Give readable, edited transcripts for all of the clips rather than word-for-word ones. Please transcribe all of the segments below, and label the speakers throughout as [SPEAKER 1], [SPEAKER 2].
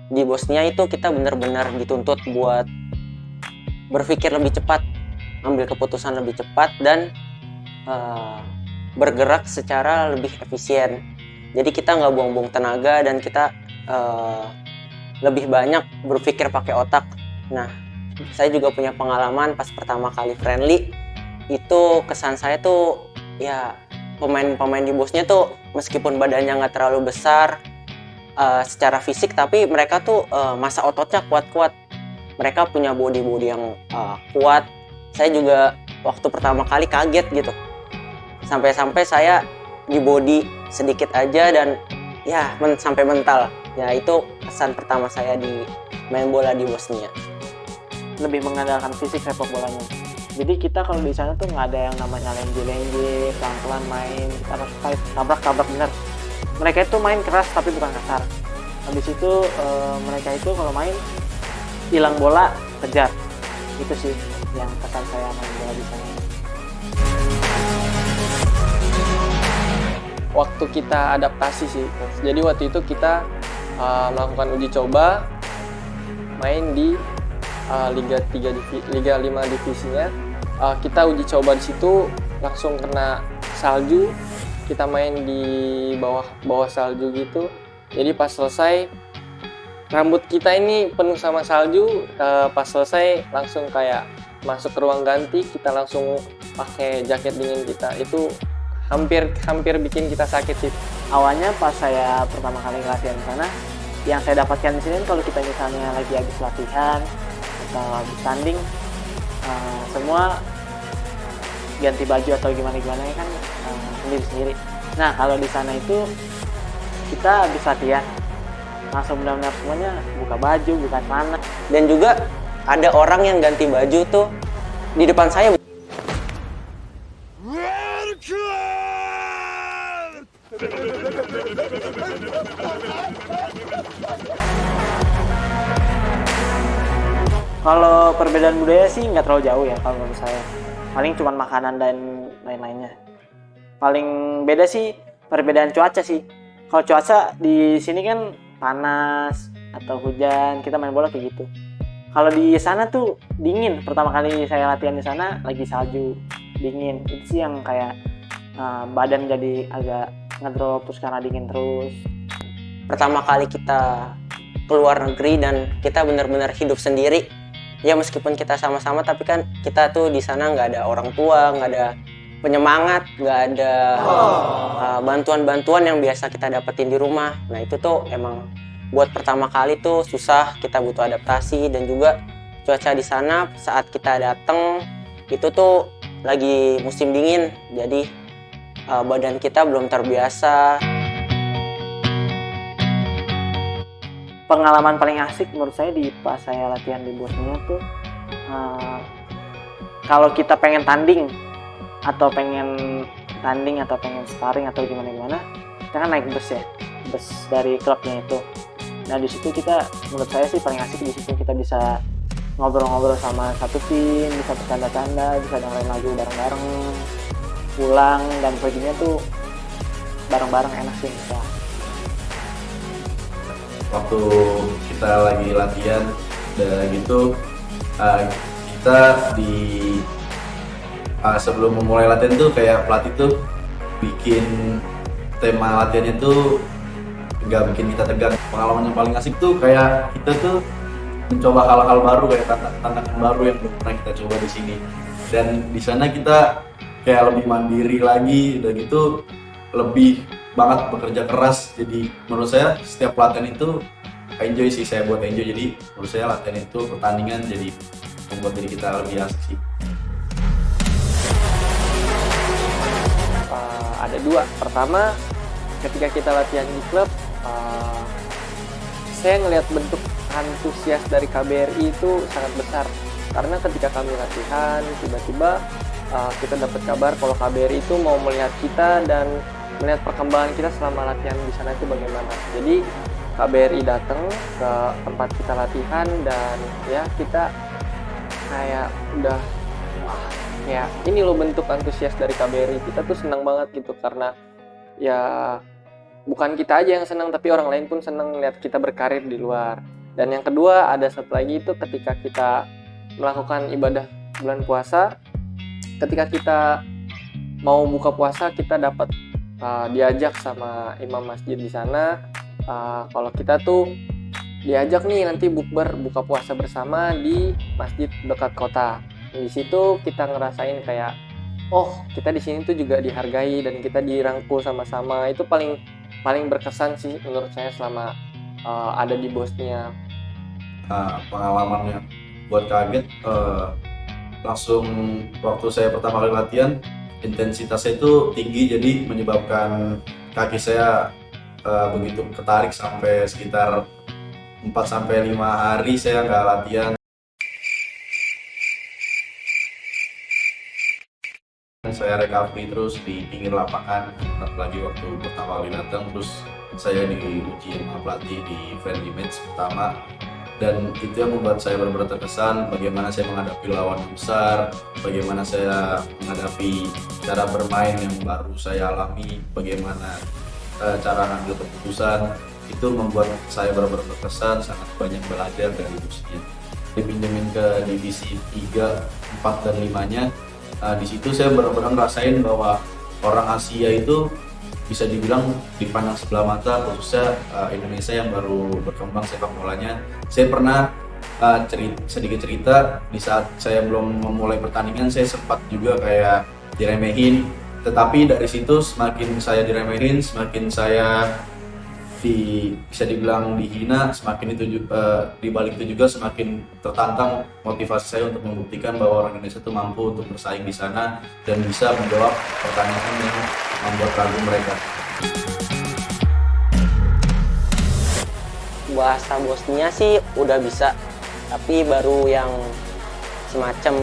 [SPEAKER 1] Di Bosnia itu kita benar-benar dituntut buat berpikir lebih cepat, ambil keputusan lebih cepat, dan bergerak secara lebih efisien. Jadi kita nggak buang-buang tenaga dan kita lebih banyak berpikir pakai otak. Nah, saya juga punya pengalaman pas pertama kali friendly, itu kesan saya tuh ya pemain-pemain di Bosnia tuh meskipun badannya nggak terlalu besar secara fisik, tapi mereka tuh masa ototnya kuat-kuat. Mereka punya body yang kuat. Saya juga waktu pertama kali kaget gitu. Sampai-sampai saya di body sedikit aja dan ya sampai mental. Ya itu kesan pertama saya di main bola di Bosnia.
[SPEAKER 2] Lebih mengandalkan fisik sepak bolanya. Jadi kita kalau di sana tuh nggak ada yang namanya lenje-lenje, pelan-pelan main, kita harus fight, tabrak-tabrak bener. Mereka itu main keras tapi bukan kasar. Habis itu mereka itu kalau main hilang bola kejar. Itu sih yang kesan saya main bola di sana.
[SPEAKER 3] Waktu kita adaptasi sih. Jadi waktu itu kita melakukan uji coba main di Liga 5 divisinya. Kita uji coba di situ langsung kena salju. Kita main di bawah salju gitu. Jadi pas selesai rambut kita ini penuh sama salju. Pas selesai langsung kayak masuk ke ruang ganti, kita langsung pakai jaket dingin kita. Itu hampir bikin kita sakit sih.
[SPEAKER 2] Awalnya pas saya pertama kali latihan di sana, yang saya dapatkan di sini kalau kita misalnya lagi habis latihan atau habis tanding, semua ganti baju atau gimana kan sendiri-sendiri. Nah kalau di sana itu kita habis latihan langsung benar-benar semuanya buka baju, buka celana.
[SPEAKER 1] Dan juga ada orang yang ganti baju tuh di depan saya.
[SPEAKER 2] Kalau perbedaan budaya sih nggak terlalu jauh ya kalau menurut saya. Paling cuma makanan dan lain-lainnya. Paling beda sih perbedaan cuaca sih. Kalau cuaca di sini kan panas atau hujan, kita main bola kayak gitu. Kalau di sana tuh dingin. Pertama kali saya latihan di sana lagi salju, dingin. Itu sih yang kayak badan jadi agak ngedrop terus karena dingin terus.
[SPEAKER 1] Pertama kali kita keluar negeri dan kita benar-benar hidup sendiri. Ya meskipun kita sama-sama, tapi kan kita tuh di sana nggak ada orang tua, nggak ada penyemangat, nggak ada bantuan-bantuan yang biasa kita dapetin di rumah. Nah itu tuh emang buat pertama kali tuh susah, kita butuh adaptasi. Dan juga cuaca di sana saat kita datang itu tuh lagi musim dingin, jadi badan kita belum terbiasa.
[SPEAKER 2] Pengalaman paling asik menurut saya di pas saya latihan di Bosnia tuh kalau kita pengen tanding atau pengen sparring atau gimana kita kan naik bus ya, bus dari klubnya itu. Nah di situ kita, menurut saya sih paling asik di situ, kita bisa ngobrol-ngobrol sama satu tim, bisa bercanda-canda, bisa dengerin lagu bareng-bareng, pulang dan perginya tuh bareng-bareng, enak sih bisa.
[SPEAKER 4] Waktu kita lagi latihan udah gitu kita sebelum memulai latihan tuh kayak pelatih tuh bikin tema latihannya tuh nggak bikin kita tegang. Pengalaman yang paling asik tuh kayak kita tuh mencoba hal-hal baru, kayak tantangan baru yang belum pernah kita coba di sini. Dan di sana kita kayak lebih mandiri lagi, udah gitu lebih banget bekerja keras. Jadi menurut saya setiap latihan itu enjoy sih, saya buat enjoy. Jadi menurut saya latihan itu, pertandingan jadi membuat diri kita lebih asik sih.
[SPEAKER 3] Ada dua. Pertama, ketika kita latihan di klub, saya ngelihat bentuk antusias dari KBRI itu sangat besar. Karena ketika kami latihan, tiba-tiba kita dapat kabar kalau KBRI itu mau melihat kita dan melihat perkembangan kita selama latihan di sana itu bagaimana. Jadi KBRI datang ke tempat kita latihan dan ya kita kayak udah wah, ya ini loh bentuk antusias dari KBRI. Kita tuh senang banget gitu karena ya bukan kita aja yang senang tapi orang lain pun senang lihat kita berkarir di luar. Dan yang kedua ada satu lagi itu ketika kita melakukan ibadah bulan puasa, ketika kita mau buka puasa kita dapat diajak sama imam masjid di sana kalau kita tuh diajak nih nanti bukber buka puasa bersama di masjid dekat kota. Di situ kita ngerasain kayak oh kita di sini tuh juga dihargai dan kita dirangkul sama-sama. Itu paling berkesan sih menurut saya selama ada di Bosnia.
[SPEAKER 4] Pengalamannya buat kaget, langsung waktu saya pertama kali latihan intensitasnya itu tinggi, jadi menyebabkan kaki saya begitu ketarik sampai sekitar 4-5 hari saya nggak latihan. Saya recovery terus di pinggir lapangan, lagi waktu pertama kali datang, terus saya diuji sama pelatih di friendly match pertama, dan itu yang membuat saya benar-benar terkesan bagaimana saya menghadapi lawan yang besar, bagaimana saya menghadapi cara bermain yang baru saya alami, bagaimana cara ngambil keputusan. Itu membuat saya benar-benar terkesan, sangat banyak belajar dari Bosnia. Dipinjemin ke divisi 3, 4, dan 5-nya. Di situ saya benar-benar ngerasain bahwa orang Asia itu bisa dibilang dipandang sebelah mata, khususnya Indonesia yang baru berkembang sepak bolanya. Saya pernah sedikit cerita, di saat saya belum memulai pertandingan saya sempat juga kayak diremehin, tetapi dari situ semakin saya diremehin, semakin saya bisa dibilang dihina, semakin itu dibalik itu juga semakin tertantang motivasi saya untuk membuktikan bahwa orang Indonesia itu mampu untuk bersaing di sana dan bisa menjawab pertanyaan yang membuat ragu mereka.
[SPEAKER 1] Bahasa Bosnia sih udah bisa, tapi baru yang semacam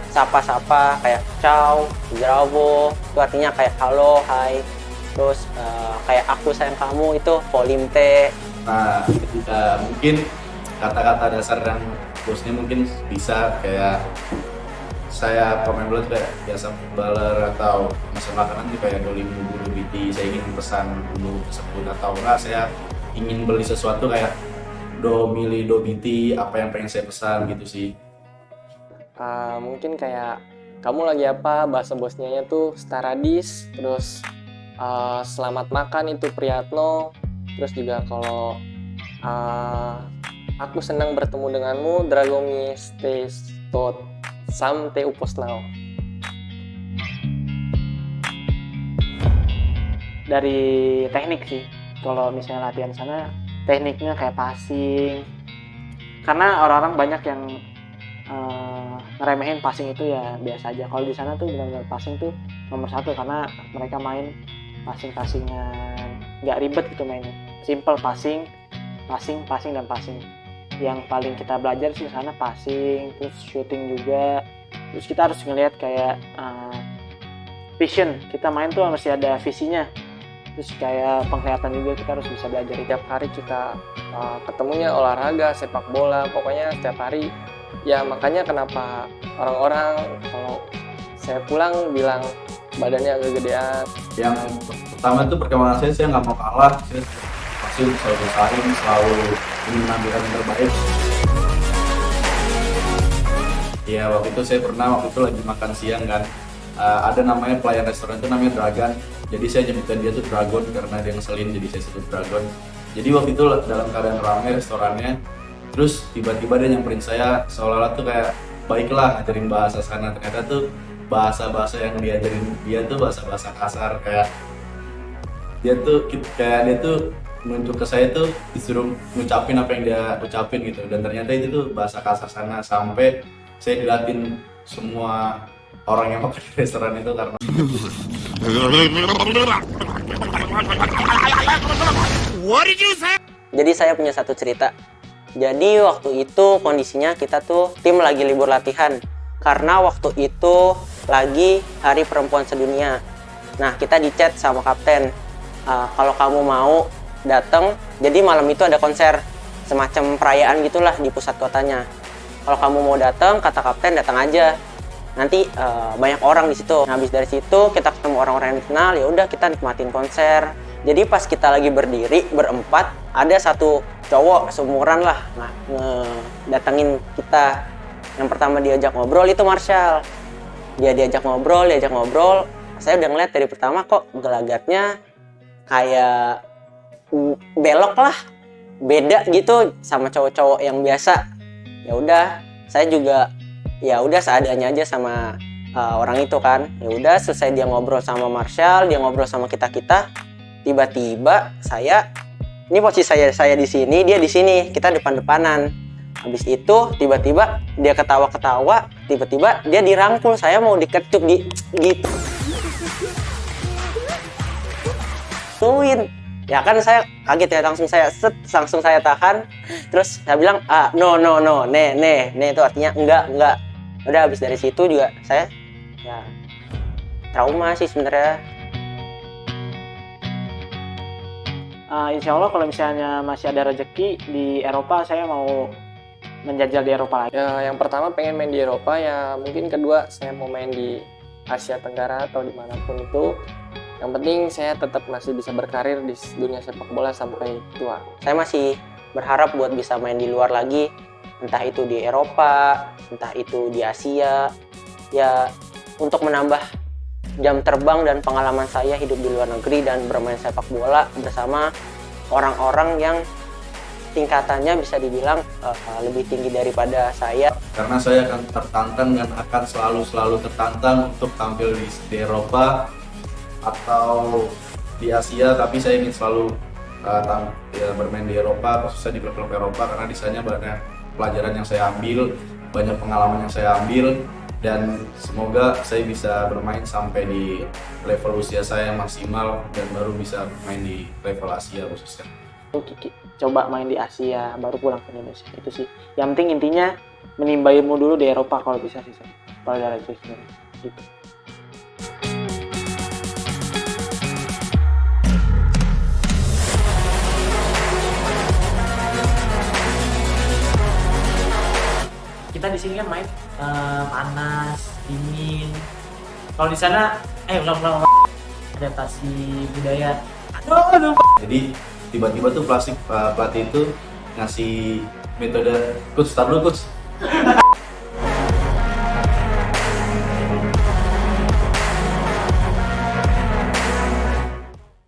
[SPEAKER 1] sapa-sapa kayak ciao, zdravo, itu artinya kayak halo, hai. Terus kayak aku sayang kamu itu volimte.
[SPEAKER 4] Nah, mungkin kata-kata dasar yang Bosnia mungkin bisa kayak saya pemain bola kayak biasa footballer atau pesan makanan tuh kayak dolimu bulu biti, saya ingin pesan dulu tersebut, atau enggak saya ingin beli sesuatu kayak do mili do biti, apa yang pengen saya pesan gitu sih.
[SPEAKER 3] Mungkin kayak kamu lagi apa, bahasa Bosnianya tuh staradis, terus selamat makan itu Prijatno, terus juga kalau aku senang bertemu denganmu, drago mi ste tot sam te uposnao.
[SPEAKER 2] Dari teknik sih, kalau misalnya latihan sana tekniknya kayak passing, karena orang-orang banyak yang ngeremehin passing itu ya biasa aja. Kalau di sana tuh benar-benar passing tuh nomor 1, karena mereka main passing-passingan, nggak ribet gitu mainnya, simple passing, dan passing. Yang paling kita belajar sih sana passing, terus shooting juga. Terus kita harus ngelihat kayak vision, kita main tuh harus ada visinya. Terus kayak penglihatan juga kita harus bisa belajar.
[SPEAKER 3] Tiap hari kita ketemunya olahraga, sepak bola, pokoknya setiap hari. Ya makanya kenapa orang-orang kalau saya pulang bilang badannya agak gedean.
[SPEAKER 4] Yang pertama itu perkembangan saya nggak mau kalah, saya pasti selalu bersaing, selalu ingin menampilkan yang terbaik. Ya waktu itu saya pernah lagi makan siang kan, ada namanya pelayan restoran itu namanya Dragan, jadi saya nyebutin dia tuh Dragon karena dia ngeselin, jadi saya sebut Dragon. Jadi waktu itu dalam keadaan ramai restorannya, terus tiba-tiba dia nyamperin saya seolah-olah tuh kayak baiklah ngajarin bahasa sana, ternyata tuh bahasa-bahasa yang diajarin dia tuh bahasa-bahasa kasar, kayak dia tuh nunjuk ke saya tuh disuruh ngucapin apa yang dia ucapin gitu, dan ternyata itu tuh bahasa kasar sana, sampai saya dilatin semua orang yang makan di restoran itu karena
[SPEAKER 1] Jadi saya punya satu cerita. Jadi waktu itu kondisinya kita tuh tim lagi libur latihan karena waktu itu lagi Hari Perempuan Sedunia. Nah, kita di chat sama kapten, kalau kamu mau datang, jadi malam itu ada konser semacam perayaan gitulah di pusat kotanya. Kalau kamu mau datang, kata kapten datang aja. Nanti banyak orang di situ. Nah, habis dari situ kita ketemu orang-orang yang dikenal, ya udah kita nikmatin konser. Jadi pas kita lagi berdiri berempat, ada satu cowok seumuran lah datengin kita. Yang pertama diajak ngobrol itu Marshall. Dia diajak ngobrol. Saya udah ngeliat dari pertama kok gelagatnya kayak belok lah, beda gitu sama cowok-cowok yang biasa. Ya udah, saya juga ya udah seadanya aja sama orang itu kan. Ya udah, selesai dia ngobrol sama Marshall, dia ngobrol sama kita-kita. Tiba-tiba ini posisi saya di sini, dia di sini, kita depan-depanan. Habis itu tiba-tiba dia ketawa-ketawa, tiba-tiba dia dirangkul, saya mau diketuk gitu. Ya kan saya kaget ya, langsung saya tahan. Terus saya bilang, no, ne itu artinya enggak. Udah, habis dari situ juga saya ya trauma sih sebenarnya.
[SPEAKER 2] Insya Allah kalau misalnya masih ada rezeki di Eropa, saya mau menjajal di Eropa lagi.
[SPEAKER 3] Ya, yang pertama pengen main di Eropa, ya mungkin kedua saya mau main di Asia Tenggara atau dimanapun itu. Yang penting saya tetap masih bisa berkarir di dunia sepak bola sampai tua.
[SPEAKER 1] Saya masih berharap buat bisa main di luar lagi, entah itu di Eropa, entah itu di Asia. Ya, untuk menambah jam terbang dan pengalaman saya hidup di luar negeri dan bermain sepak bola bersama orang-orang yang tingkatannya bisa dibilang lebih tinggi daripada saya.
[SPEAKER 4] Karena saya akan tertantang dan akan selalu tertantang untuk tampil di Eropa atau di Asia, tapi saya ingin selalu bermain di Eropa, khususnya di klub-klub Eropa, karena di sana banyak pelajaran yang saya ambil, banyak pengalaman yang saya ambil, dan semoga saya bisa bermain sampai di level usia saya yang maksimal dan baru bisa main di level Asia khususnya.
[SPEAKER 2] Coba main di Asia, baru pulang ke Indonesia. Itu sih. Yang penting intinya menimba ilmu dulu di Eropa kalau bisa sih. Kalau dari itu sendiri. Gitu.
[SPEAKER 5] Kita di sini kan main panas, dingin. Kalau di sana, ulang adaptasi budaya. Aduh.
[SPEAKER 4] Jadi tiba-tiba tuh pelatih itu ngasih metode coach, start dulu coach.